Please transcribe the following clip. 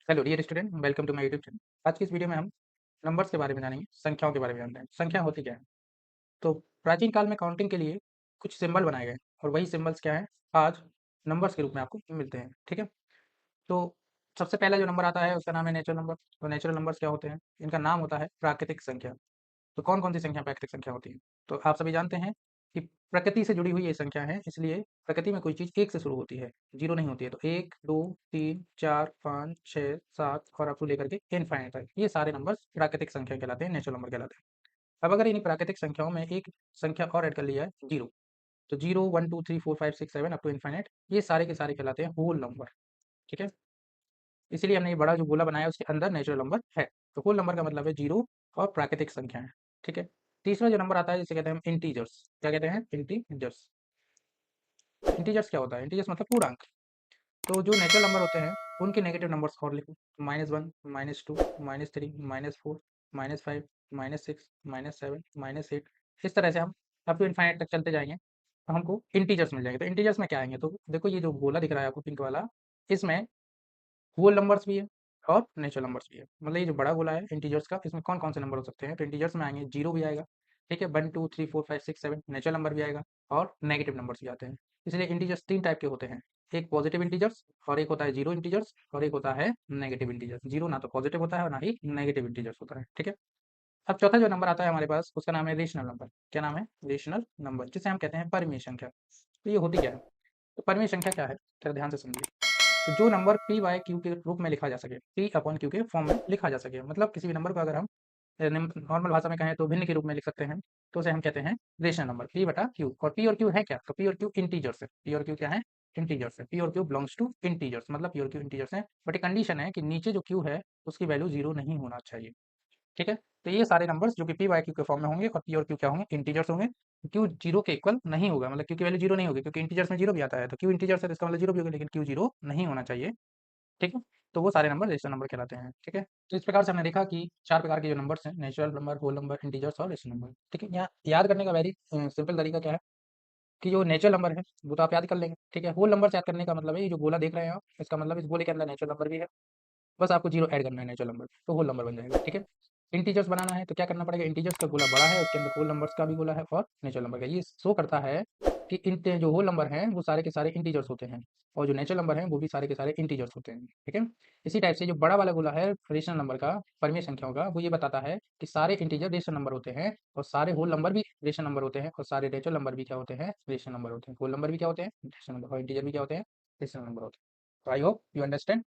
Hello dear student, welcome to my YouTube channel. आज की इस वीडियो में हम नंबर्स के बारे में जानेंगे, संख्याओं के बारे में जानते हैं। संख्या होती क्या है? तो प्राचीन काल में काउंटिंग के लिए कुछ सिंबल बनाए गए और वही सिंबल्स क्या हैं, आज नंबर्स के रूप में आपको मिलते हैं। ठीक है। तो सबसे पहला जो नंबर आता है उसका नाम है नेचुरल नंबर। तो नेचुरल नंबर्स क्या होते हैं? इनका नाम होता है प्राकृतिक संख्या। तो कौन-कौन सी संख्या प्राकृतिक संख्या होती है? तो आप सभी जानते हैं कि प्रकृति से जुड़ी हुई ये संख्या है, इसलिए प्रकृति में कोई चीज़ 1 से शुरू होती है, 0 नहीं होती है। तो 1, 2, 3, 4, 5, 6, 7 और अप टू लेकर के इनफाइनाइट तक ये सारे नंबर्स प्राकृतिक संख्या कहलाते हैं, नेचुरल नंबर कहलाते हैं। अब अगर इन्हीं प्राकृतिक संख्याओं में एक संख्या और ऐड कर लिया है 0, तो 0, 1, 2, 3, 4, 5, 6, 7 अप टू इनफाइनाइट ये सारे के सारे कहलाते हैं होल नंबर। ठीक है? इसीलिए हमने ये बड़ा जो गोला बनाया है उसके अंदर नेचुरल नंबर है। तो होल नंबर का मतलब है 0 और प्राकृतिक संख्याएँ। ठीक है? तीसरा जो नंबर आता है जिसे कहते हैं हम इंटीजर्स। क्या कहते हैं? इंटीजर्स। इंटीजर्स क्या होता है? इंटीजर्स मतलब पूर्णांक। तो जो नेचुरल नंबर होते हैं उनके नेगेटिव नंबर्स और लिखो। -1, -2, -3, -4, -5, -6, -7, -8 इस तरह से हम अप टू इनफाइनाइट तक चलते जाएँगे, तो हमको इंटीजर्स मिल जाएँगे। तो इंटीजर्स में क्या आएँगे? तो देखो ये जो गोला दिख रहा है आपको पिंक वाला, इसमें होल नंबर्स भी है और नेचुरल नंबर्स भी है। मतलब ये जो बड़ा गोला है इंटीजर्स का, इसमें कौन-कौन से नंबर हो सकते हैं? तो इंटीजर्स में आएँगे 0 भी आएगा, ठीक है? 1, 2, 3, 4, 5, 6, 7 नेचुरल नंबर भी आएगा और नेगेटिव नंबर्स भी आते हैं। इसलिए इंटीजर्स 3 टाइप के होते हैं, एक पॉजिटिव इंटीजर्स और एक होता है 0 इंटीजर्स और एक होता है नेगेटिव इंटीजर्स। 0 ना तो पॉजिटिव होता है और ना ही नेगेटिव इंटीजर्स होता है, ठीक है? अब चौथा जो नंबर आता है हमारे पास उसका नाम है रेशनल नंबर। क्या नाम है? रेशनल नंबर, जिसे हम कहते हैं परिमेय संख्या। तो ये होती क्या है? तो परिमेय संख्या क्या है? ज़रा ध्यान से समझिए। तो जो नंबर पी बाय क्यू के रूप में लिखा जा सके, पी अपॉन क्यू के फॉर्म में लिखा जा सके, मतलब किसी भी नंबर को अगर हम नॉर्मल भाषा में कहें तो भिन्न के रूप में लिख सकते हैं, तो उसे हम कहते हैं रेशनल नंबर पी बटा क्यू। और पी और क्यू है क्या? तो पी और क्यू इंटीजर्स है। पी और क्यू क्या है? इंटीजर्स है। पी और क्यू बिलोंग्स टू इंटीजर्स, मतलब पी और क्यू इंटीजर्स है, बट एक कंडीशन है कि नीचे जो क्यू है उसकी वैल्यू जीरो नहीं होना चाहिए। ठीक है? तो ये सारे नंबर्स जो कि पी बाय क्यू के फॉर्म में होंगे और पी और क्यू क्या होंगे? इंटीजर्स होंगे। क्यू जीरो के इक्वल नहीं होगा, मतलब क्यू की वैल्यू जीरो नहीं होगी, क्योंकि इंटीजर्स में जीरो भी आता है। तो क्यू इंटीजर्स है तो इसका मतलब जीरो भी होगा, लेकिन क्यू जीरो नहीं होना चाहिए। ठीक है? तो वो सारे नंबर रेशनल नंबर कहलाते हैं, ठीक है? तो इस प्रकार से हमने देखा कि 4 प्रकार के जो नंबर्स हैं, natural number, whole number, integers और रेशनल नंबर, ठीक है? यहाँ याद करने का वेरी सिंपल तरीका क्या है कि जो नेचुरल नंबर है, वो तो आप याद कर लेंगे, ठीक है? होल नंबर से याद करने का मतलब है ये जो गोला देख रहे हैं आप, इसका मतलब इस गोले के अंदर नेचुरल नंबर भी है, बस आपको 0 ऐड करना है नेचुरल नंबर, तो होल नंबर बन जाएगा, ठीक है? इंटीजर्स बनाना है तो क्या करना पड़ेगा? इंटीजर्स का गोला बड़ा है, उसके अंदर होल नंबर्स का भी गोला है और नेचुरल नंबर का। ये शो करता है कि इंट जो होल नंबर हैं, वो सारे के सारे इंटीजर्स होते हैं और जो नेचुरल नंबर हैं, वो भी सारे के सारे इंटीजर्स होते हैं, ठीक है? इसी टाइप से जो बड़ा वाला गोला है रेशनल नंबर का, परिमेय संख्याओं का, वो ये बताता है कि सारे इंटीजर रेशनल नंबर होते हैं और सारे होल नंबर भी रेशनल नंबर होते हैं और सारे नेचुरल नंबर भी क्या होते हैं? रेशनल नंबर होते हैं। होल नंबर भी क्या होते हैं? रेशनल नंबर और इंटीजर भी क्या होते हैं? रेशनल नंबर होते हैं। तो आई होप यू अंडरस्टैंड।